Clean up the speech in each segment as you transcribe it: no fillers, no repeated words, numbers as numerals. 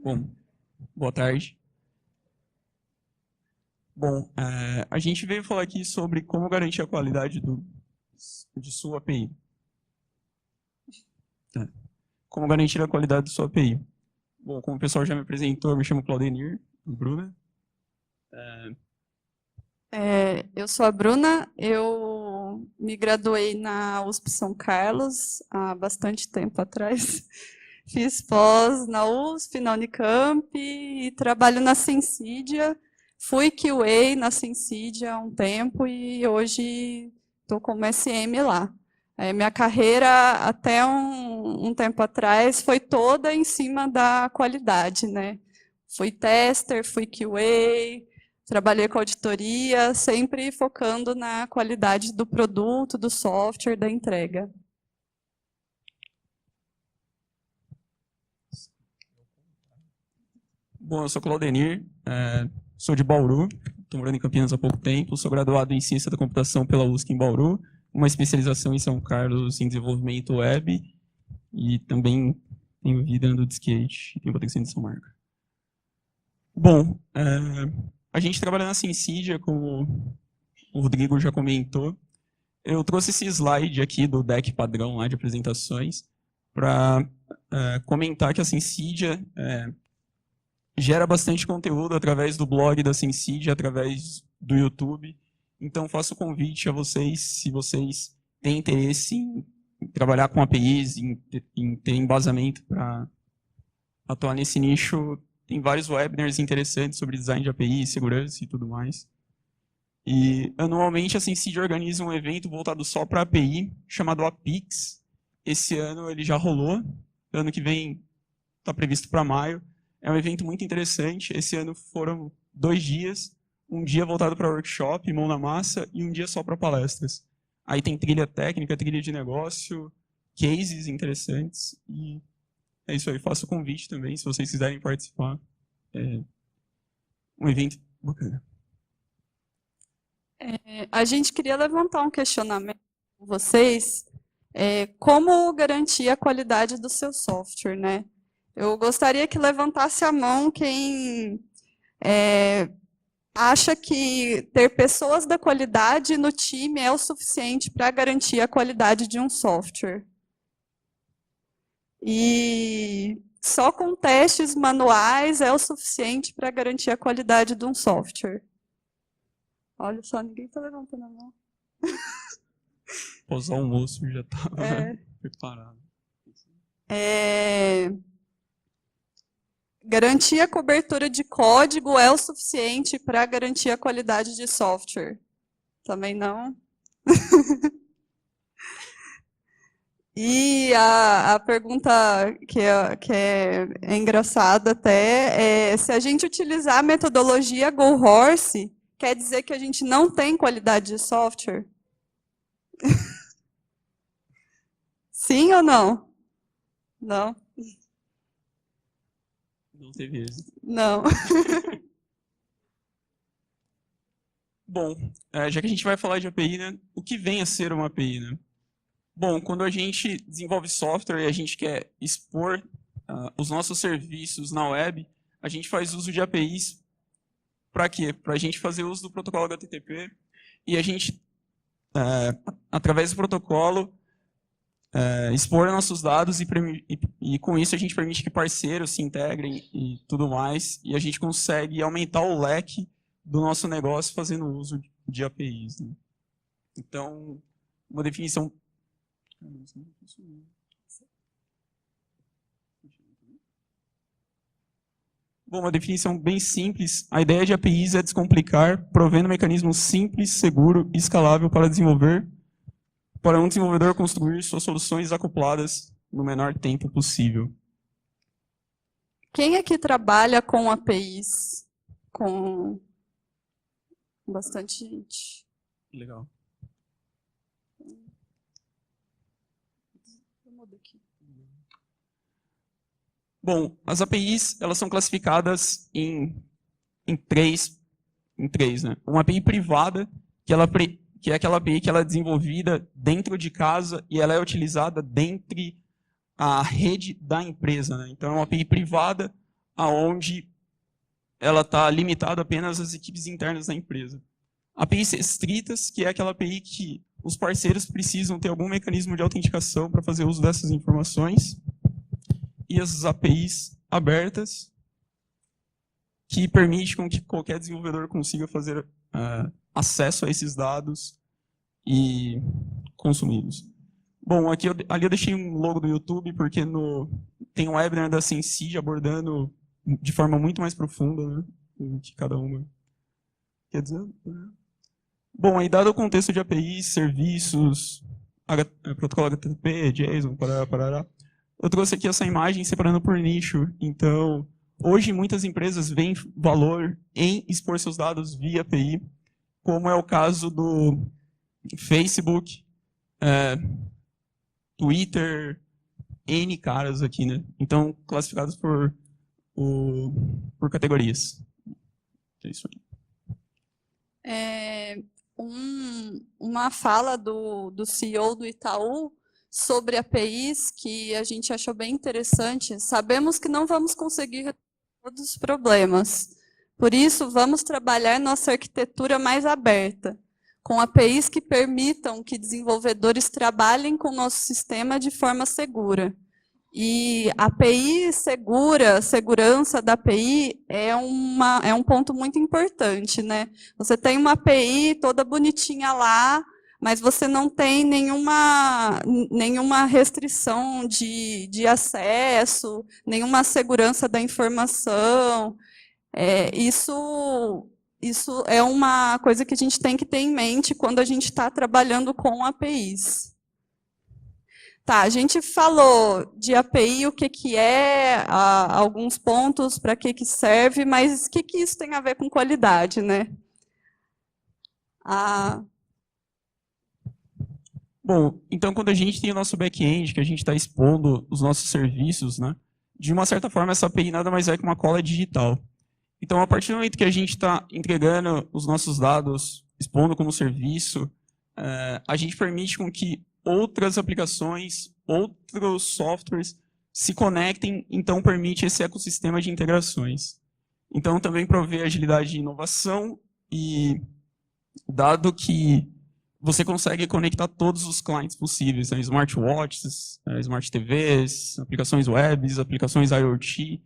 Bom, boa tarde. Bom, a gente veio falar aqui sobre como garantir a qualidade de sua API. Como garantir a qualidade de sua API. Bom, como o pessoal já me apresentou, eu me chamo Claudenir, Bruna. Eu sou a Bruna, eu me graduei na USP São Carlos há bastante tempo atrás. Fiz pós na USP, na Unicamp e trabalho na Sensidia. Fui QA na Sensidia há um tempo e hoje estou como SM lá. Minha carreira até um tempo atrás foi toda em cima da qualidade, né? Fui tester, fui QA, trabalhei com auditoria, sempre focando na qualidade do produto, do software, da entrega. Bom, eu sou Claudenir, sou de Bauru, estou morando em Campinas há pouco tempo, sou graduado em Ciência da Computação pela USP em Bauru, uma especialização em São Carlos em desenvolvimento web e também tenho vida andando de skate e tenho proteção de São Marco. Bom, a gente trabalha na Sensidia, como o Rodrigo já comentou. Eu trouxe esse slide aqui do deck padrão lá de apresentações para comentar que a Sensidia gera bastante conteúdo através do blog da Sensidia, através do YouTube. Então, faço o convite a vocês, se vocês têm interesse em trabalhar com APIs, em ter embasamento para atuar nesse nicho. Tem vários webinars interessantes sobre design de API, segurança e tudo mais. E, anualmente, a Sensidia organiza um evento voltado só para API, chamado APIX. Esse ano ele já rolou, ano que vem está previsto para maio. É um evento muito interessante. Esse ano foram 2 dias, um dia voltado para workshop, mão na massa, e um dia só para palestras. Aí tem trilha técnica, trilha de negócio, cases interessantes, e é isso aí. Faço o convite também, se vocês quiserem participar. É um evento bacana. A gente queria levantar um questionamento com vocês, como garantir a qualidade do seu software, né? Eu gostaria que levantasse a mão quem acha que ter pessoas da qualidade no time é o suficiente para garantir a qualidade de um software. E só com testes manuais é o suficiente para garantir a qualidade de um software. Olha só, ninguém está levantando a mão. Pós almoço já estava preparado. Garantir a cobertura de código é o suficiente para garantir a qualidade de software? Também não. E a pergunta que é engraçada até é se a gente utilizar a metodologia Go Horse, quer dizer que a gente não tem qualidade de software? Sim ou não? Não. Não teve êxito. Não. Bom, já que a gente vai falar de API, né, o que vem a ser uma API, né? Bom, quando a gente desenvolve software e a gente quer expor os nossos serviços na web, a gente faz uso de APIs para quê? Para a gente fazer uso do protocolo HTTP e a gente, através do protocolo, expor nossos dados e com isso a gente permite que parceiros se integrem e tudo mais, e a gente consegue aumentar o leque do nosso negócio fazendo uso de APIs. Né? Então, uma definição... Bom, uma definição bem simples. A ideia de APIs é descomplicar, provendo um mecanismo simples, seguro e escalável para um desenvolvedor construir suas soluções acopladas no menor tempo possível. Quem aqui trabalha com APIs? Com bastante gente. Legal. Bom, as APIs elas são classificadas em três, né? Uma API privada, que é aquela API que ela é desenvolvida dentro de casa e ela é utilizada dentro a rede da empresa. Né? Então, é uma API privada aonde ela está limitada apenas às equipes internas da empresa. APIs restritas, que é aquela API que os parceiros precisam ter algum mecanismo de autenticação para fazer uso dessas informações. E as APIs abertas, que permitem com que qualquer desenvolvedor consiga fazer acesso a esses dados e consumi-los. Bom, ali eu deixei um logo do YouTube, porque tem um webinar da Sensid abordando de forma muito mais profunda, né, que cada uma quer dizer. Bom, aí dado o contexto de APIs, serviços, protocolo HTTP, JSON, parará, eu trouxe aqui essa imagem separando por nicho. Então, hoje muitas empresas veem valor em expor seus dados via API, como é o caso do Facebook, Twitter, N caras aqui, né? Então, classificados por categorias. É isso aí. Uma fala do CEO do Itaú sobre APIs que a gente achou bem interessante. Sabemos que não vamos conseguir resolver todos os problemas. Por isso, vamos trabalhar nossa arquitetura mais aberta, com APIs que permitam que desenvolvedores trabalhem com o nosso sistema de forma segura. E API segura, segurança da API é um ponto muito importante, né? Você tem uma API toda bonitinha lá, mas você não tem nenhuma restrição de acesso, nenhuma segurança da informação. Isso é uma coisa que a gente tem que ter em mente quando a gente está trabalhando com APIs. Tá, a gente falou de API, o que é, alguns pontos, para que serve, mas o que isso tem a ver com qualidade, né? Bom, então quando a gente tem o nosso back-end, que a gente está expondo os nossos serviços, né, de uma certa forma essa API nada mais é que uma cola digital. Então, a partir do momento que a gente está entregando os nossos dados, expondo como serviço, a gente permite com que outras aplicações, outros softwares se conectem, então permite esse ecossistema de integrações. Então, também provê agilidade de inovação e, dado que você consegue conectar todos os clientes possíveis, né, smartwatches, smart TVs, aplicações webs, aplicações IoT,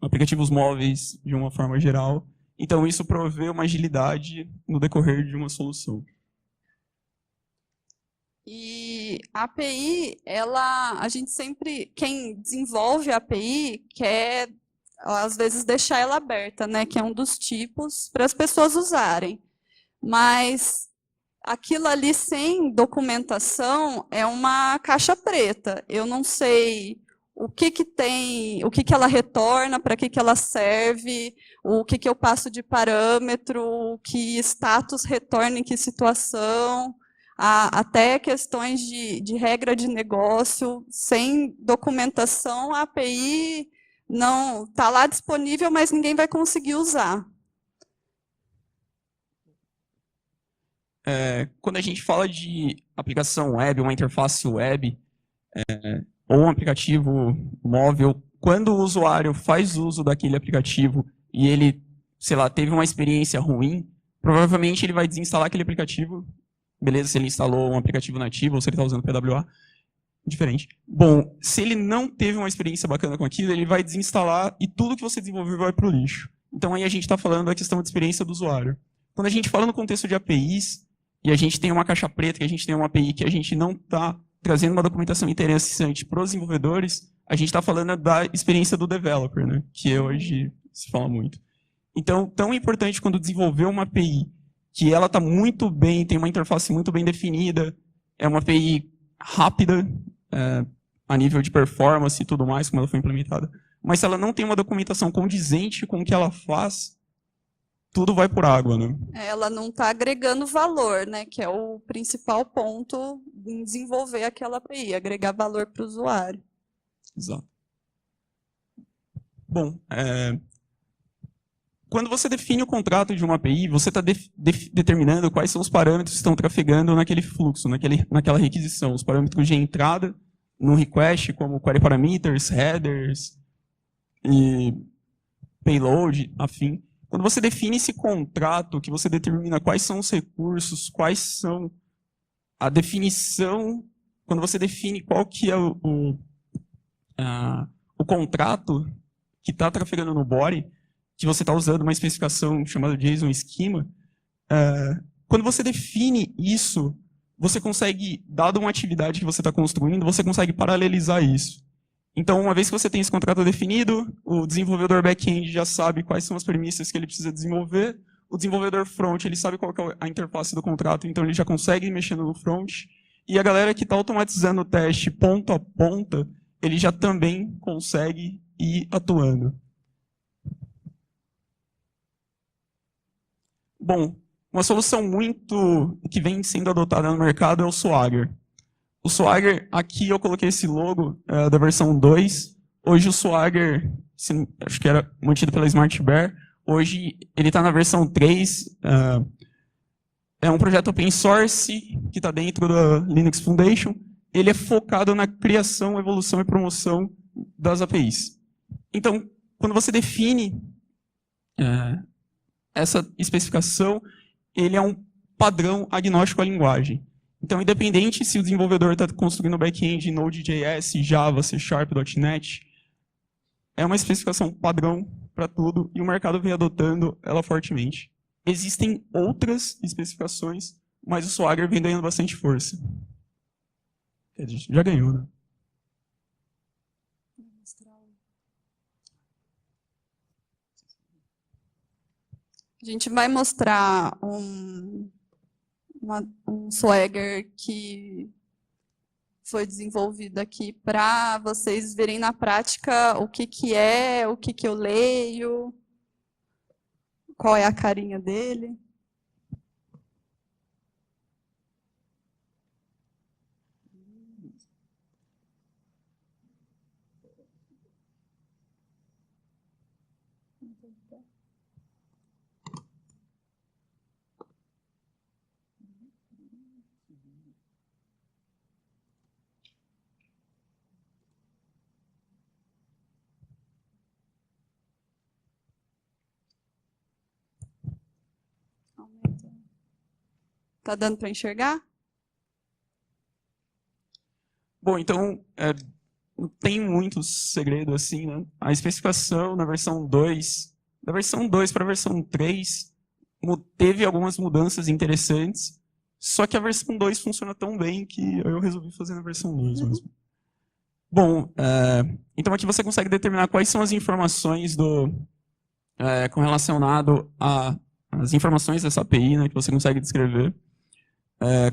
aplicativos móveis de uma forma geral. Então, isso provê uma agilidade no decorrer de uma solução. E a API, a gente sempre, quem desenvolve a API quer, às vezes, deixar ela aberta, né? Que é um dos tipos para as pessoas usarem. Mas aquilo ali sem documentação é uma caixa preta. Eu não sei o que tem, o que ela retorna, para que ela serve, o que eu passo de parâmetro, que status retorna em que situação. Até questões de regra de negócio, sem documentação, a API não está lá disponível, mas ninguém vai conseguir usar. Quando a gente fala de aplicação web, uma interface web, ou um aplicativo móvel, quando o usuário faz uso daquele aplicativo e ele, sei lá, teve uma experiência ruim, provavelmente ele vai desinstalar aquele aplicativo. Beleza, se ele instalou um aplicativo nativo ou se ele está usando PWA, diferente. Bom, se ele não teve uma experiência bacana com aquilo, ele vai desinstalar e tudo que você desenvolveu vai para o lixo. Então aí a gente está falando da questão de experiência do usuário. Quando a gente fala no contexto de APIs, e a gente tem uma caixa preta, que a gente tem uma API que a gente não está trazendo uma documentação interessante para os desenvolvedores, a gente está falando da experiência do developer, né? Que hoje se fala muito. Então, tão importante quando desenvolver uma API que ela está muito bem, tem uma interface muito bem definida, é uma API rápida, a nível de performance e tudo mais, como ela foi implementada. Mas se ela não tem uma documentação condizente com o que ela faz, tudo vai por água, né? Ela não está agregando valor, né? Que é o principal ponto em desenvolver aquela API, agregar valor para o usuário. Exato. Bom, quando você define o contrato de uma API, você está determinando quais são os parâmetros que estão trafegando naquele fluxo, naquela requisição. Os parâmetros de entrada no request, como query parameters, headers, e payload, afim. Quando você define esse contrato, que você determina quais são os recursos, quais são a definição, quando você define qual que é o contrato que está trafegando no body, que você está usando uma especificação chamada JSON Schema, quando você define isso, você consegue, dado uma atividade que você está construindo, você consegue paralelizar isso. Então, uma vez que você tem esse contrato definido, o desenvolvedor back-end já sabe quais são as premissas que ele precisa desenvolver, o desenvolvedor front ele sabe qual que é a interface do contrato, então ele já consegue ir mexendo no front, e a galera que está automatizando o teste ponta a ponta, ele já também consegue ir atuando. Bom, uma solução muito que vem sendo adotada no mercado é o Swagger. O Swagger, aqui eu coloquei esse logo da versão 2. Hoje o Swagger, acho que era mantido pela Smart Bear, hoje ele está na versão 3. É um projeto open source que está dentro da Linux Foundation. Ele é focado na criação, evolução e promoção das APIs. Então, quando você define essa especificação, ele é um padrão agnóstico à linguagem. Então, independente se o desenvolvedor está construindo back-end em Node.js, Java, C#, .NET, é uma especificação padrão para tudo e o mercado vem adotando ela fortemente. Existem outras especificações, mas o Swagger vem ganhando bastante força. Já ganhou, né? A gente vai mostrar um Swagger que foi desenvolvido aqui para vocês verem na prática o que é, o que eu leio, qual é a carinha dele. Tá dando para enxergar? Bom, então, não tem muito segredo assim, né? A especificação na versão 2, da versão 2 para a versão 3, teve algumas mudanças interessantes, só que a versão 2 funciona tão bem que eu resolvi fazer na versão 2 mesmo. Bom, então aqui você consegue determinar quais são as informações com relacionado às informações dessa API, né, que você consegue descrever.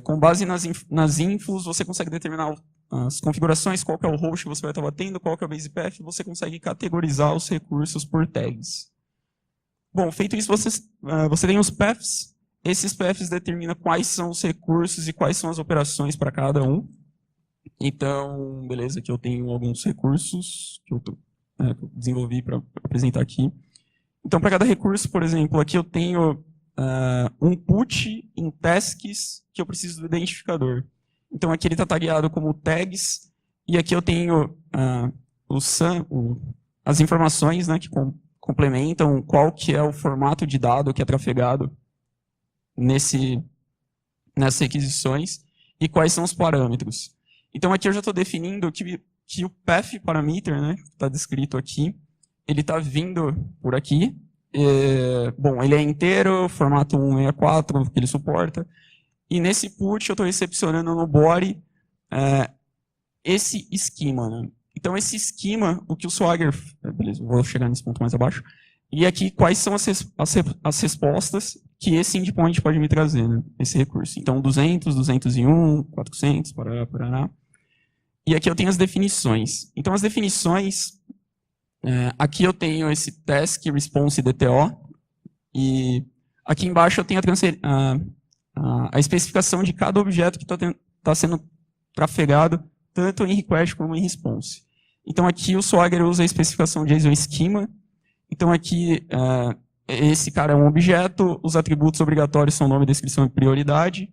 Com base nas infos, você consegue determinar as configurações, qual que é o host que você vai estar batendo, qual que é o base path, você consegue categorizar os recursos por tags. Bom, feito isso, você tem os paths. Esses paths determinam quais são os recursos e quais são as operações para cada um. Então, beleza, aqui eu tenho alguns recursos que eu desenvolvi para apresentar aqui. Então, para cada recurso, por exemplo, aqui eu tenho um put em tasks que eu preciso do identificador. Então, aqui ele está tagueado como tags, e aqui eu tenho as informações, né, que complementam qual que é o formato de dado que é trafegado nessas requisições e quais são os parâmetros. Então, aqui eu já estou definindo que o path parameter, né, que está descrito aqui, ele está vindo por aqui. Bom, ele é inteiro, formato 164, que ele suporta. E nesse put eu estou recepcionando no body esse esquema, né? Então, esse esquema, o que o Swagger... Beleza, vou chegar nesse ponto mais abaixo. E aqui, quais são as respostas que esse endpoint pode me trazer, né? Esse recurso. Então, 200, 201, 400, parará. E aqui eu tenho as definições. Então, as definições... aqui eu tenho esse task response DTO. E aqui embaixo eu tenho a especificação de cada objeto que está sendo trafegado, tanto em request como em response. Então aqui o Swagger usa a especificação JSON Schema. Então aqui esse cara é um objeto, os atributos obrigatórios são nome, descrição e prioridade.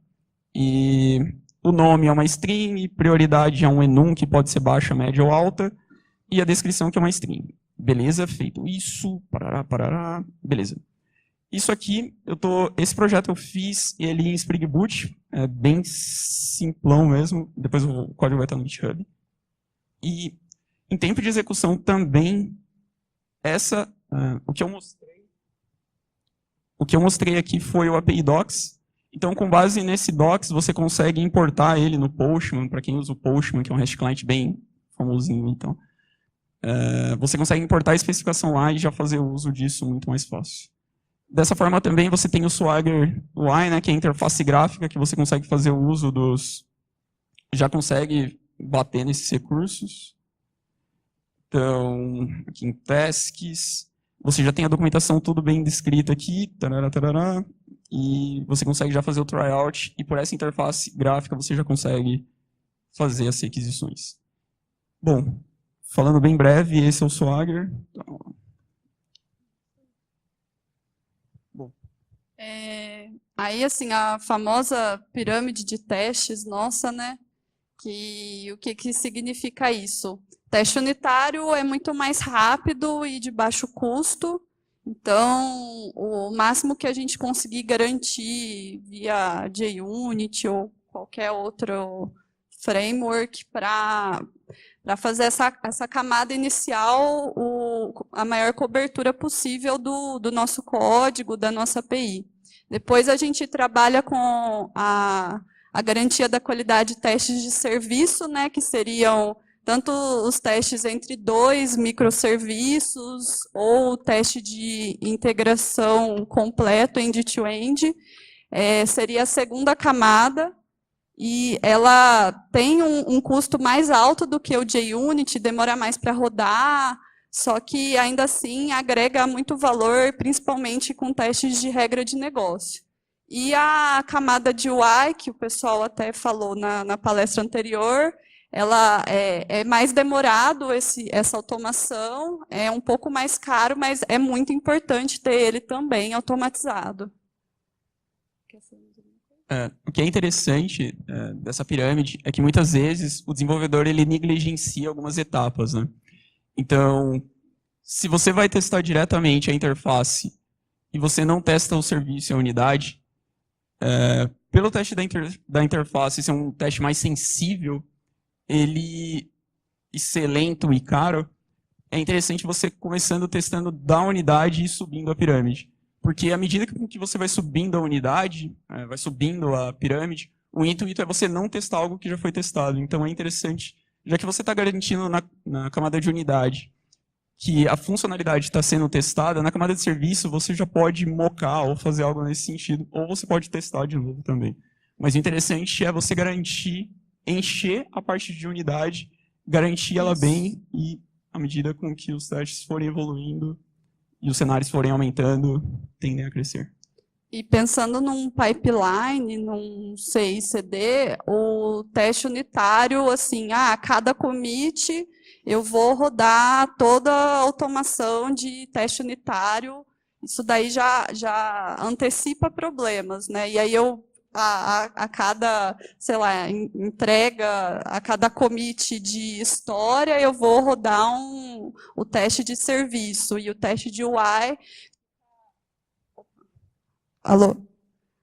E o nome é uma string, prioridade é um enum que pode ser baixa, média ou alta, e a descrição que é uma string. Beleza, feito isso, parará, parará, beleza. Isso aqui, esse projeto eu fiz ele em Spring Boot, é bem simplão mesmo, depois o código vai estar no GitHub. E em tempo de execução também, o que eu mostrei aqui foi o API Docs. Então, com base nesse Docs, você consegue importar ele no Postman, para quem usa o Postman, que é um REST client bem famosinho, então. Você consegue importar a especificação lá e já fazer o uso disso muito mais fácil. Dessa forma também você tem o Swagger UI, né, que é a interface gráfica, que você consegue fazer o uso já consegue bater nesses recursos. Então, aqui em Tasks, você já tem a documentação tudo bem descrita aqui, tarará, tarará, e você consegue já fazer o tryout, e por essa interface gráfica você já consegue fazer as requisições. Bom, falando bem breve, esse é o Swagger. Então, aí, assim, a famosa pirâmide de testes, nossa, né? O que significa isso? Teste unitário é muito mais rápido e de baixo custo. Então, o máximo que a gente conseguir garantir via JUnit ou qualquer outro framework para fazer essa camada inicial, a maior cobertura possível do nosso código, da nossa API. Depois a gente trabalha com a garantia da qualidade de testes de serviço, né, que seriam tanto os testes entre 2 microserviços ou o teste de integração completo, end-to-end, seria a segunda camada, e ela tem um custo mais alto do que o JUnit, demora mais para rodar, só que ainda assim agrega muito valor, principalmente com testes de regra de negócio. E a camada de UI, que o pessoal até falou na palestra anterior, ela é mais demorado essa automação, é um pouco mais caro, mas é muito importante ter ele também automatizado. O que é interessante dessa pirâmide é que muitas vezes o desenvolvedor ele negligencia algumas etapas, né? Então, se você vai testar diretamente a interface e você não testa o serviço e a unidade, pelo teste da interface ser um teste mais sensível, e ser lento e caro, é interessante você começando testando da unidade e subindo a pirâmide. Porque à medida que você vai subindo a unidade, vai subindo a pirâmide, o intuito é você não testar algo que já foi testado. Então é interessante, já que você está garantindo na camada de unidade que a funcionalidade está sendo testada, na camada de serviço você já pode mocar ou fazer algo nesse sentido, ou você pode testar de novo também. Mas o interessante é você encher a parte de unidade, garantir ela bem, e à medida com que os testes forem evoluindo e os cenários forem aumentando, tendem a crescer. E pensando num pipeline, num CI/CD, o teste unitário, assim, cada commit eu vou rodar toda a automação de teste unitário, isso daí já antecipa problemas, né? E aí a cada, sei lá, entrega, a cada commit de história, eu vou rodar o teste de serviço e o teste de UI. Alô?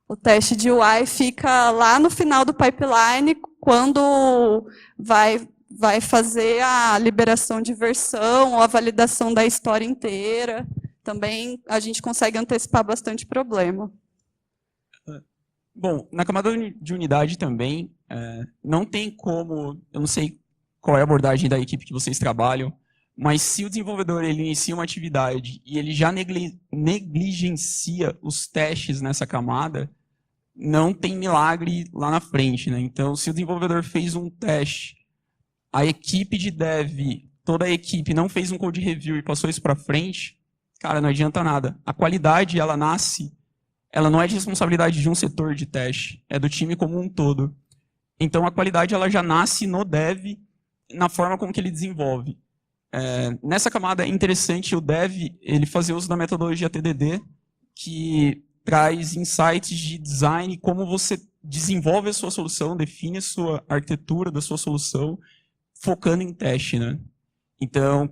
O teste de UI fica lá no final do pipeline, quando vai fazer a liberação de versão ou a validação da história inteira. Também a gente consegue antecipar bastante problema. Bom, na camada de unidade também, não tem como, eu não sei qual é a abordagem da equipe que vocês trabalham, mas se o desenvolvedor ele inicia uma atividade e ele já negligencia os testes nessa camada, não tem milagre lá na frente, né? Então, se o desenvolvedor fez um teste, a equipe de dev, toda a equipe não fez um code review e passou isso para frente, cara, não adianta nada. A qualidade, ela não é de responsabilidade de um setor de teste, é do time como um todo. Então, a qualidade ela já nasce no dev, na forma como que ele desenvolve. Nessa camada é interessante o dev ele fazer uso da metodologia TDD, que traz insights de design, como você desenvolve a sua solução, define a sua arquitetura da sua solução, focando em teste, né? Então,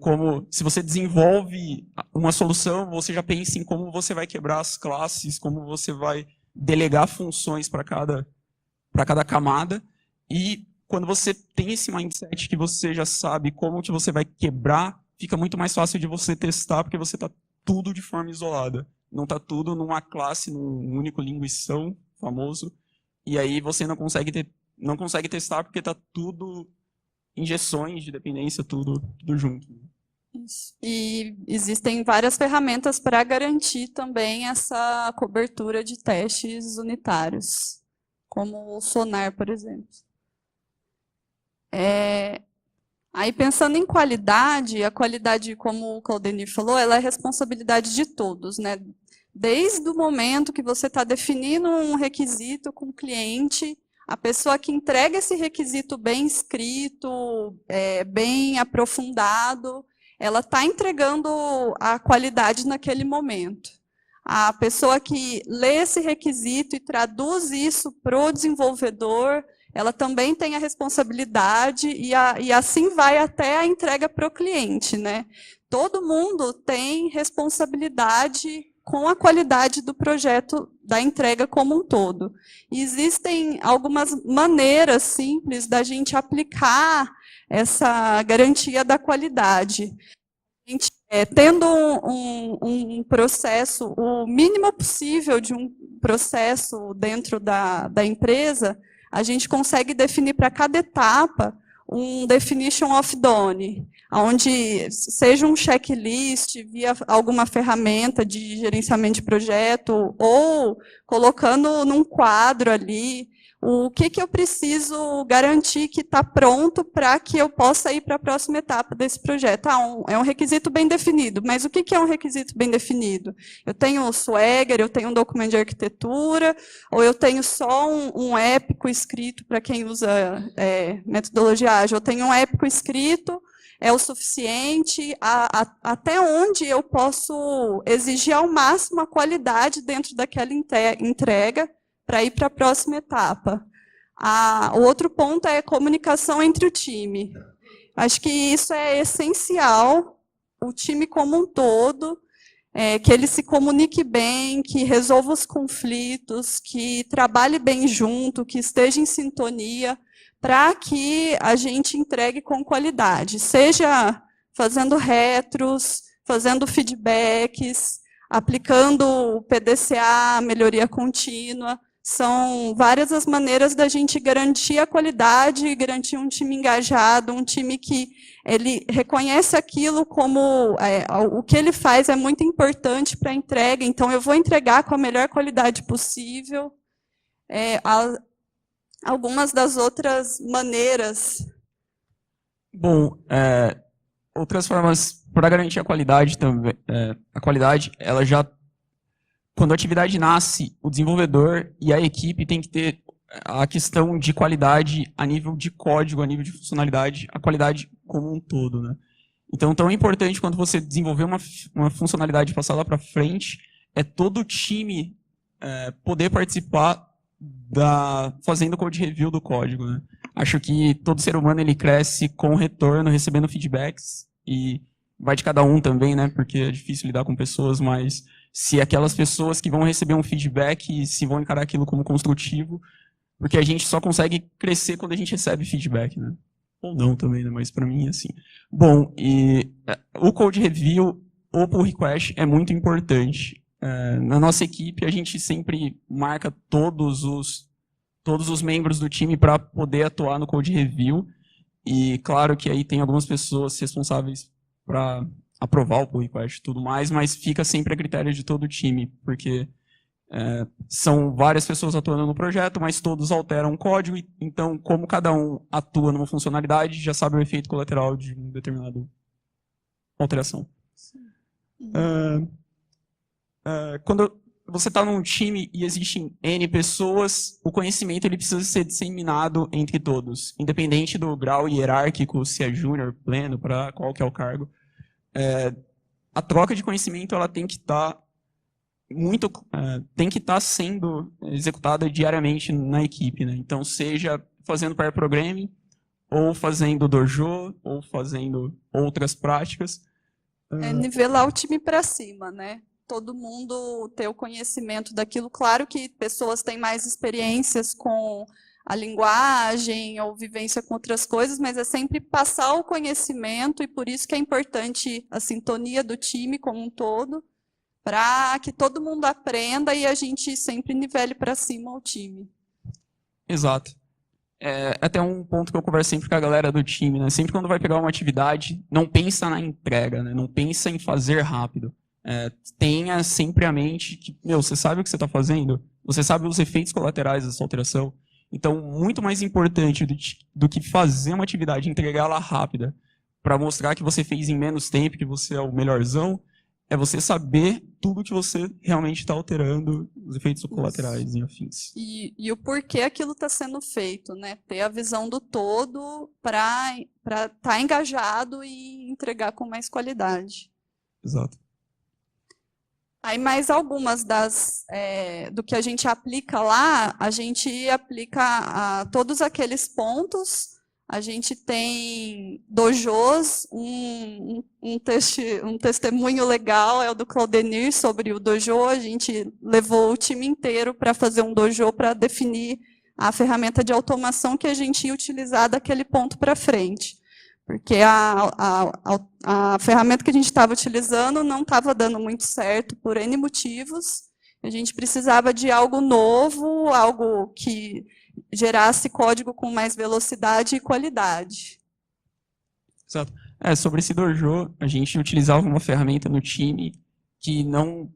se você desenvolve uma solução, você já pensa em como você vai quebrar as classes, como você vai delegar funções para cada camada. E quando você tem esse mindset que você já sabe como que você vai quebrar, fica muito mais fácil de você testar, porque você está tudo de forma isolada. Não está tudo numa classe, num único linguição famoso. E aí você não consegue testar porque está tudo injeções de dependência, tudo junto. Isso. E existem várias ferramentas para garantir também essa cobertura de testes unitários, como o Sonar, por exemplo. Aí, pensando em qualidade, a qualidade, como o Claudenir falou, ela é responsabilidade de todos, né? Desde o momento que você está definindo um requisito com o cliente, a pessoa que entrega esse requisito bem escrito, bem aprofundado, ela está entregando a qualidade naquele momento. A pessoa que lê esse requisito e traduz isso para o desenvolvedor, ela também tem a responsabilidade e assim vai até a entrega para o cliente, né? Todo mundo tem responsabilidade com a qualidade do projeto, da entrega como um todo. E existem algumas maneiras simples da gente aplicar essa garantia da qualidade. A gente, tendo um processo, o mínimo possível de um processo dentro da empresa, a gente consegue definir para cada etapa um definition of done, onde seja um checklist via alguma ferramenta de gerenciamento de projeto ou colocando num quadro ali o que eu preciso garantir que está pronto para que eu possa ir para a próxima etapa desse projeto. É um requisito bem definido, mas o que é um requisito bem definido? Eu tenho o Swagger, eu tenho um documento de arquitetura, ou eu tenho só um épico escrito para quem usa metodologia ágil? Eu tenho um épico escrito, é o suficiente, até onde eu posso exigir ao máximo a qualidade dentro daquela entrega, para ir para a próxima etapa. O outro ponto é a comunicação entre o time. Acho que isso é essencial, o time como um todo, que ele se comunique bem, que resolva os conflitos, que trabalhe bem junto, que esteja em sintonia, para que a gente entregue com qualidade, seja fazendo retros, fazendo feedbacks, aplicando o PDCA, melhoria contínua. São várias as maneiras da gente garantir a qualidade, garantir um time engajado, um time que ele reconhece aquilo como o que ele faz é muito importante para a entrega, então eu vou entregar com a melhor qualidade possível. Algumas das outras maneiras. Bom, outras formas para garantir a qualidade também. A qualidade, ela já quando a atividade nasce, o desenvolvedor e a equipe tem que ter a questão de qualidade a nível de código, a nível de funcionalidade, a qualidade como um todo, né? Então, tão importante quando você desenvolver uma funcionalidade e passar lá para frente, é todo o time poder participar fazendo code review do código, né? Acho que todo ser humano ele cresce com retorno, recebendo feedbacks, e vai de cada um também, né? Porque é difícil lidar com pessoas, mas se aquelas pessoas que vão receber um feedback se vão encarar aquilo como construtivo, porque a gente só consegue crescer quando a gente recebe feedback, né? Ou não também, né? Mas para mim é assim. Bom, e o code review ou pull request é muito importante. Na nossa equipe, a gente sempre marca todos os membros do time para poder atuar no code review, e claro que aí tem algumas pessoas responsáveis para aprovar o pull request e tudo mais, mas fica sempre a critério de todo o time, porque são várias pessoas atuando no projeto, mas todos alteram o código, então como cada um atua numa funcionalidade, já sabe o efeito colateral de uma determinada alteração. Quando você está num time e existem N pessoas, o conhecimento ele precisa ser disseminado entre todos, independente do grau hierárquico, se é júnior, pleno, para qual que é o cargo. A troca de conhecimento ela tem que estar sendo executada diariamente na equipe, né? Então, seja fazendo pair programming ou fazendo dojo, ou fazendo outras práticas. É nivelar o time para cima, né? Todo mundo ter o conhecimento daquilo. Claro que pessoas têm mais experiências com a linguagem ou vivência com outras coisas, mas é sempre passar o conhecimento, e por isso que é importante a sintonia do time como um todo, para que todo mundo aprenda e a gente sempre nivele para cima o time. Exato. É até um ponto que eu converso sempre com a galera do time, né? Sempre quando vai pegar uma atividade, não pensa na entrega, né? Não pensa em fazer rápido. Tenha sempre a mente que, você sabe o que você está fazendo? Você sabe os efeitos colaterais dessa alteração? Então, muito mais importante do que fazer uma atividade, entregar ela rápida, para mostrar que você fez em menos tempo, que você é o melhorzão, é você saber tudo que você realmente está alterando, os efeitos colaterais e afins. E o porquê aquilo está sendo feito, né? Ter a visão do todo para estar engajado e entregar com mais qualidade. Exato. Aí mais algumas do que a gente aplica lá, a gente aplica a todos aqueles pontos. A gente tem dojos, um testemunho legal é o do Claudenir sobre o dojo. A gente levou o time inteiro para fazer um dojo para definir a ferramenta de automação que a gente ia utilizar daquele ponto para frente. Porque a ferramenta que a gente estava utilizando não estava dando muito certo por N motivos. A gente precisava de algo novo, algo que gerasse código com mais velocidade e qualidade. Exato. Sobre esse dojo, a gente utilizava uma ferramenta no time que não...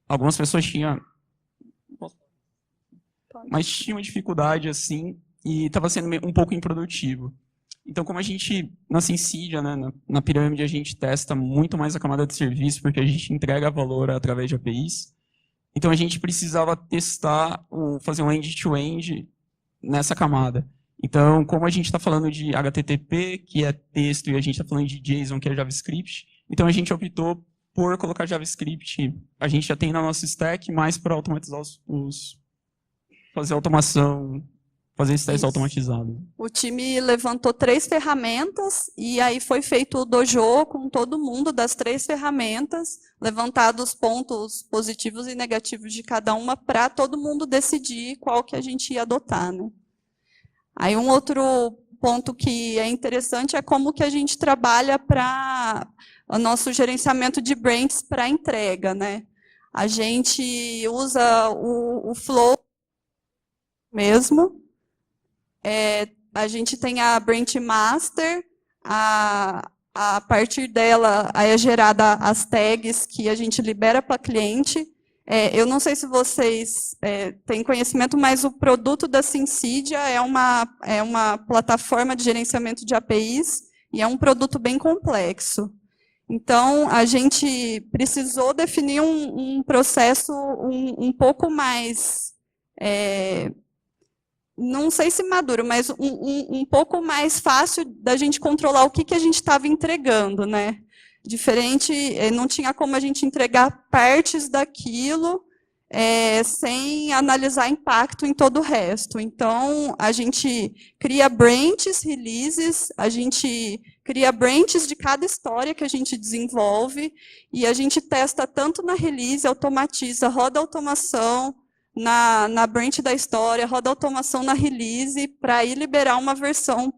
Algumas pessoas tinham... Mas tinham dificuldade, assim, e estava sendo um pouco improdutivo. Então, como a gente, na Synsidia, né, na pirâmide, a gente testa muito mais a camada de serviço, porque a gente entrega valor através de APIs. Então, a gente precisava testar, fazer um end-to-end nessa camada. Então, como a gente está falando de HTTP, que é texto, e a gente está falando de JSON, que é JavaScript, então a gente optou por colocar JavaScript. A gente já tem na nossa stack, mais para automatizar fazer automação, fazer esse teste automatizado. O time levantou 3 ferramentas e aí foi feito o dojo com todo mundo das 3 ferramentas, levantados os pontos positivos e negativos de cada uma para todo mundo decidir qual que a gente ia adotar, né? Aí um outro ponto que é interessante é como que a gente trabalha para o nosso gerenciamento de branches para entrega, né? A gente usa o Flow mesmo. A gente tem a Branch Master, a partir dela é gerada as tags que a gente libera para cliente. Eu não sei se vocês têm conhecimento, mas o produto da Synsidia é uma plataforma de gerenciamento de APIs e é um produto bem complexo. Então, a gente precisou definir um processo um pouco mais... não sei se maduro, mas um pouco mais fácil da gente controlar o que a gente estava entregando, né? Diferente, não tinha como a gente entregar partes daquilo sem analisar impacto em todo o resto. Então, a gente cria branches, releases, a gente cria branches de cada história que a gente desenvolve, e a gente testa tanto na release, automatiza, roda automação, na branch da história, roda automação na release, para ir liberar uma versão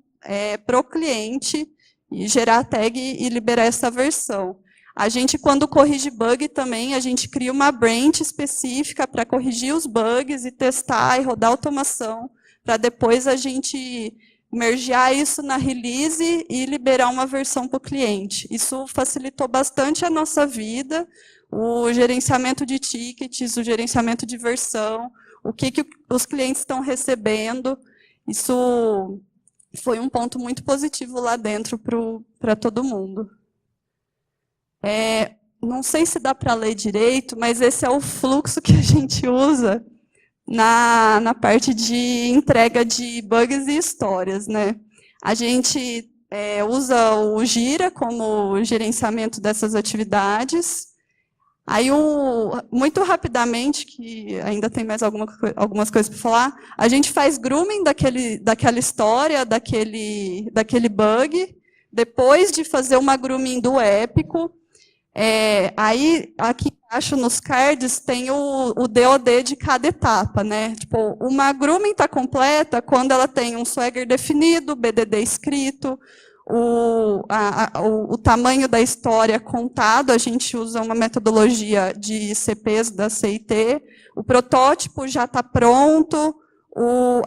para o cliente, e gerar a tag e liberar essa versão. A gente, quando corrige bug também, a gente cria uma branch específica para corrigir os bugs e testar e rodar automação, para depois a gente mergear isso na release e liberar uma versão para o cliente. Isso facilitou bastante a nossa vida, o gerenciamento de tickets, o gerenciamento de versão, o que os clientes estão recebendo. Isso foi um ponto muito positivo lá dentro para todo mundo. Não sei se dá para ler direito, mas esse é o fluxo que a gente usa na parte de entrega de bugs e histórias, né? A gente usa o Jira como gerenciamento dessas atividades. Aí, muito rapidamente, que ainda tem mais algumas coisas para falar, a gente faz grooming daquela história, daquele bug, depois de fazer uma grooming do épico. Aí, aqui embaixo nos cards, tem o DOD de cada etapa, né? Tipo, uma grooming está completa quando ela tem um swagger definido, BDD escrito, o tamanho da história contado, a gente usa uma metodologia de CPs da CIT, o protótipo já está pronto,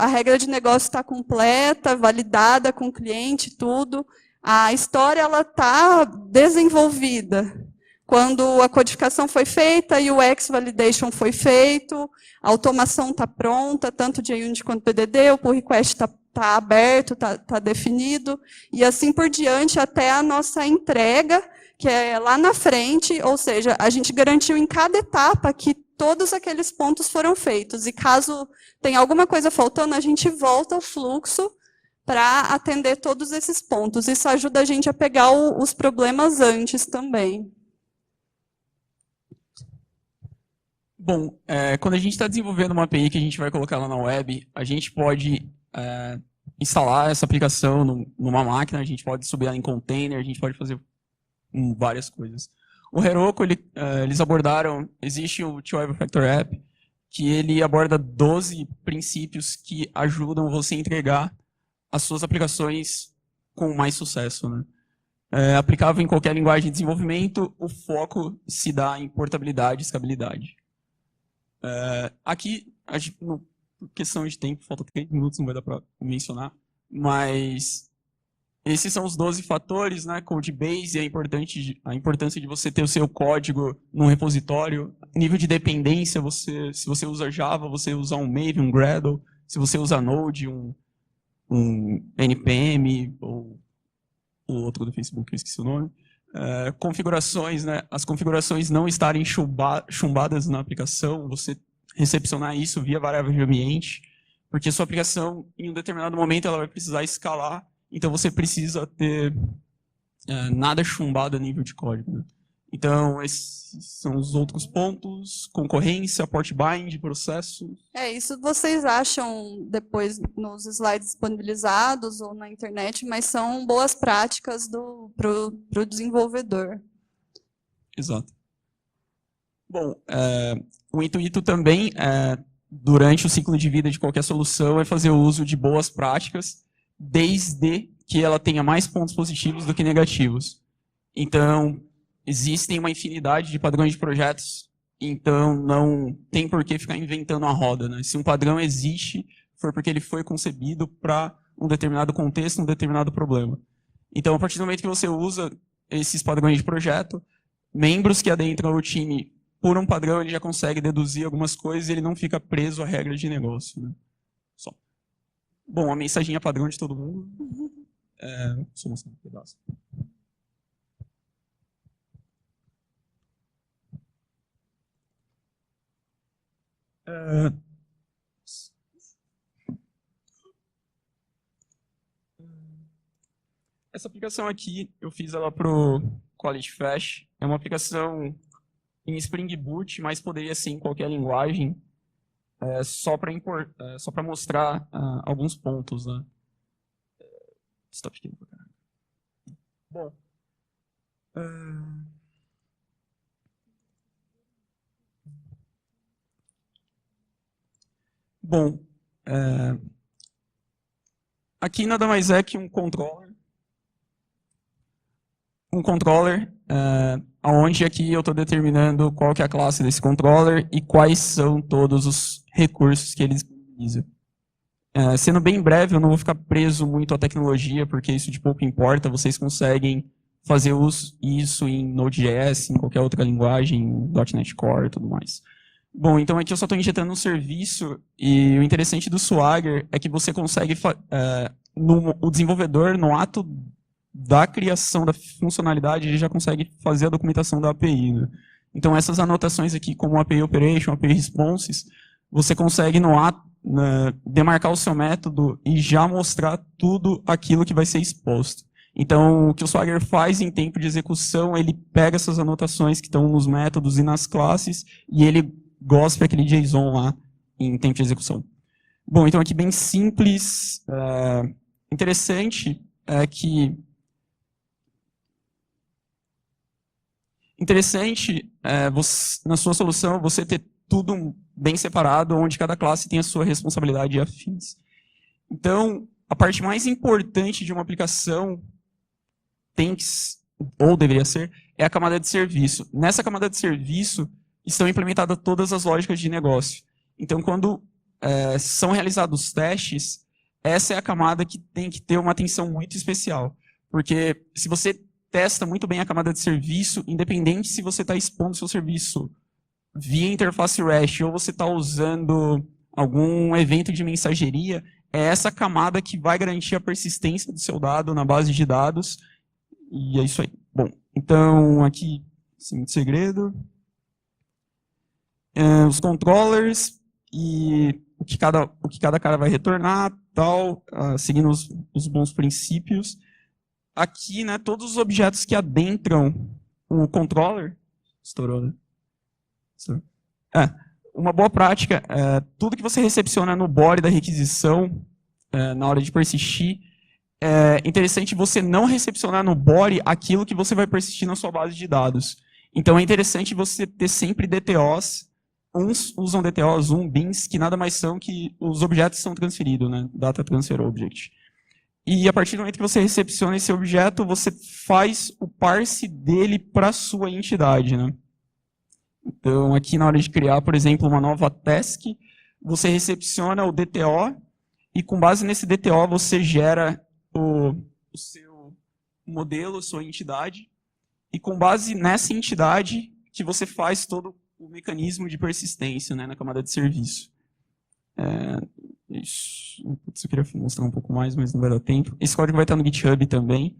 a regra de negócio está completa, validada com o cliente, tudo. A história está desenvolvida. Quando a codificação foi feita e o X-Validation foi feito, a automação está pronta, tanto de JUnit quanto PDD, o pull request está aberto, está definido, e assim por diante até a nossa entrega, que é lá na frente, ou seja, a gente garantiu em cada etapa que todos aqueles pontos foram feitos, e caso tenha alguma coisa faltando, a gente volta ao fluxo para atender todos esses pontos. Isso ajuda a gente a pegar os problemas antes também. Bom, quando a gente está desenvolvendo uma API que a gente vai colocar lá na web, a gente pode instalar essa aplicação numa máquina, a gente pode subir ela em container, a gente pode fazer várias coisas. O Heroku, eles abordaram, existe o Two-Ever Factor App, que ele aborda 12 princípios que ajudam você a entregar as suas aplicações com mais sucesso, né? Aplicável em qualquer linguagem de desenvolvimento, o foco se dá em portabilidade e escalabilidade. Aqui, por questão de tempo, falta 3 minutos, não vai dar para mencionar, mas esses são os 12 fatores, né? Codebase, a importância de você ter o seu código num repositório, nível de dependência, se você usa Java, você usa um Maven, um Gradle, se você usa Node, um NPM, ou o outro do Facebook, eu esqueci o nome. Configurações, né? As configurações não estarem chumbadas na aplicação, você recepcionar isso via variável de ambiente, porque sua aplicação, em um determinado momento, ela vai precisar escalar, então você precisa ter nada chumbado a nível de código, né? Então, esses são os outros pontos: concorrência, port bind, processo. Isso vocês acham depois nos slides disponibilizados ou na internet, mas são boas práticas para o desenvolvedor. Exato. Bom, o intuito também, durante o ciclo de vida de qualquer solução, é fazer uso de boas práticas, desde que ela tenha mais pontos positivos do que negativos. Então, existem uma infinidade de padrões de projetos, então não tem por que ficar inventando a roda, né? Se um padrão existe, foi porque ele foi concebido para um determinado contexto, um determinado problema. Então, a partir do momento que você usa esses padrões de projeto, membros que adentram o time por um padrão, ele já consegue deduzir algumas coisas e ele não fica preso a regras de negócio, né? Só. Bom, a mensagem padrão de todo mundo. Só mostrar um pedaço. Essa aplicação aqui, eu fiz ela para o Quality Flash. É uma aplicação em Spring Boot, mas poderia ser em qualquer linguagem, só para mostrar alguns pontos, né? Está pequeno pra caralho. Bom. Bom, aqui nada mais é que um controller. Onde aqui eu estou determinando qual que é a classe desse controller e quais são todos os recursos que ele utiliza. Sendo bem breve, eu não vou ficar preso muito à tecnologia, porque isso de pouco importa, vocês conseguem fazer isso em Node.js, em qualquer outra linguagem, em .NET Core e tudo mais. Bom, então aqui eu só estou injetando um serviço, e o interessante do Swagger é que você consegue, o desenvolvedor, no ato da criação da funcionalidade, ele já consegue fazer a documentação da API, né? Então essas anotações aqui, como API Operation, API Responses, você consegue no ato demarcar o seu método e já mostrar tudo aquilo que vai ser exposto. Então, o que o Swagger faz em tempo de execução, ele pega essas anotações que estão nos métodos e nas classes, e ele gospe aquele JSON lá em tempo de execução. Bom, então aqui bem simples. Interessante é que... na sua solução, você ter tudo bem separado, onde cada classe tem a sua responsabilidade e afins. Então, a parte mais importante de uma aplicação ou deveria ser, é a camada de serviço. Nessa camada de serviço, estão implementadas todas as lógicas de negócio. Então, quando são realizados testes, essa é a camada que tem que ter uma atenção muito especial. Porque se você testa muito bem a camada de serviço, independente se você está expondo seu serviço via interface REST ou você está usando algum evento de mensageria, é essa camada que vai garantir a persistência do seu dado na base de dados. E é isso aí. Bom, então aqui, sem muito segredo. Os controllers e o que cada cara vai retornar, tal, seguindo os bons princípios. Aqui, né, todos os objetos que adentram o controller. Estourou, né? Uma boa prática, tudo que você recepciona no body da requisição, na hora de persistir, é interessante você não recepcionar no body aquilo que você vai persistir na sua base de dados. Então é interessante você ter sempre DTOs. Uns usam DTOs, bins, que nada mais são que os objetos são transferidos, né? Data Transfer Object. E a partir do momento que você recepciona esse objeto, você faz o parse dele para a sua entidade, né? Então, aqui na hora de criar, por exemplo, uma nova task, você recepciona o DTO e com base nesse DTO você gera o seu modelo, sua entidade, e com base nessa entidade que você faz todo o mecanismo de persistência, né, na camada de serviço. Isso eu queria mostrar um pouco mais, mas não vai dar tempo. Esse código vai estar no GitHub também.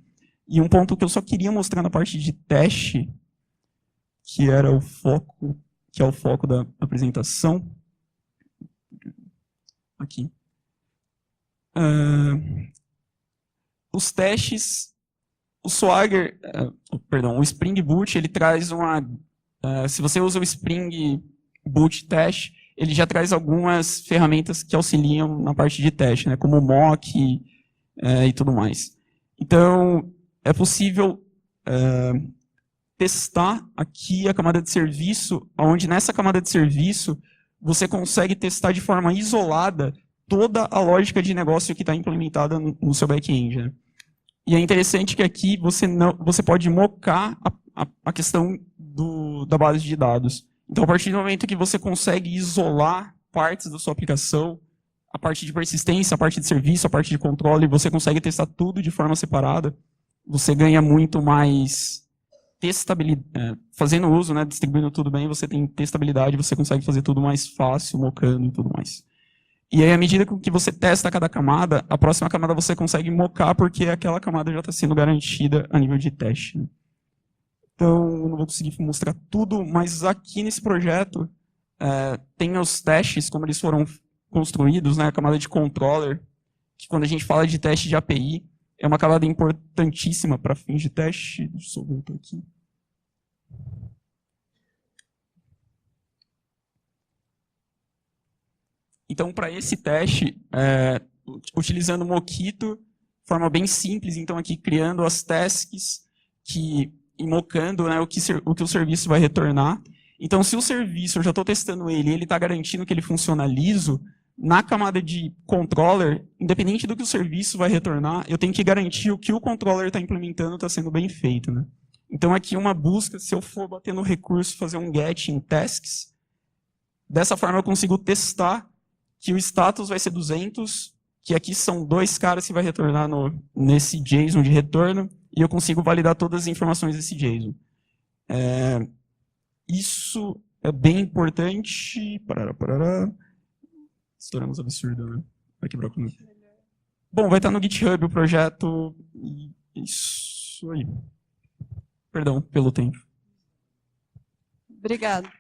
E um ponto que eu só queria mostrar na parte de teste, que é o foco da apresentação. Aqui. Os testes, o Swagger, o Spring Boot, ele traz se você usa o Spring Boot Test, ele já traz algumas ferramentas que auxiliam na parte de teste, né, como o mock e tudo mais. Então, é possível testar aqui a camada de serviço, onde nessa camada de serviço você consegue testar de forma isolada toda a lógica de negócio que está implementada no seu back-end, né? E é interessante que aqui você pode mocar a questão da base de dados. Então, a partir do momento que você consegue isolar partes da sua aplicação, a parte de persistência, a parte de serviço, a parte de controle, você consegue testar tudo de forma separada, você ganha muito mais testabilidade. Fazendo uso, né, distribuindo tudo bem, você tem testabilidade, você consegue fazer tudo mais fácil, mocando e tudo mais. E aí, à medida que você testa cada camada, a próxima camada você consegue mocar, porque aquela camada já está sendo garantida a nível de teste, né? Então, eu não vou conseguir mostrar tudo, mas aqui nesse projeto tem os testes, como eles foram construídos, né? A camada de controller, que quando a gente fala de teste de API, é uma camada importantíssima para fins de teste. Deixa eu voltar aqui. Então, para esse teste, utilizando o Mockito, de forma bem simples, então aqui criando as tasks e mocando, né, o que o serviço vai retornar. Então, se o serviço, eu já estou testando ele está garantindo que ele funciona liso, na camada de controller, independente do que o serviço vai retornar, eu tenho que garantir o que o controller está implementando está sendo bem feito, né? Então, aqui uma busca, se eu for bater no recurso, fazer um get em tasks, dessa forma eu consigo testar que o status vai ser 200, que aqui são 2 caras que vai retornar nesse JSON de retorno, e eu consigo validar todas as informações desse JSON. Isso é bem importante. Estouramos absurdo, né? Vai quebrar comigo. Bom, vai estar no GitHub o projeto. Isso aí. Perdão pelo tempo. Obrigada.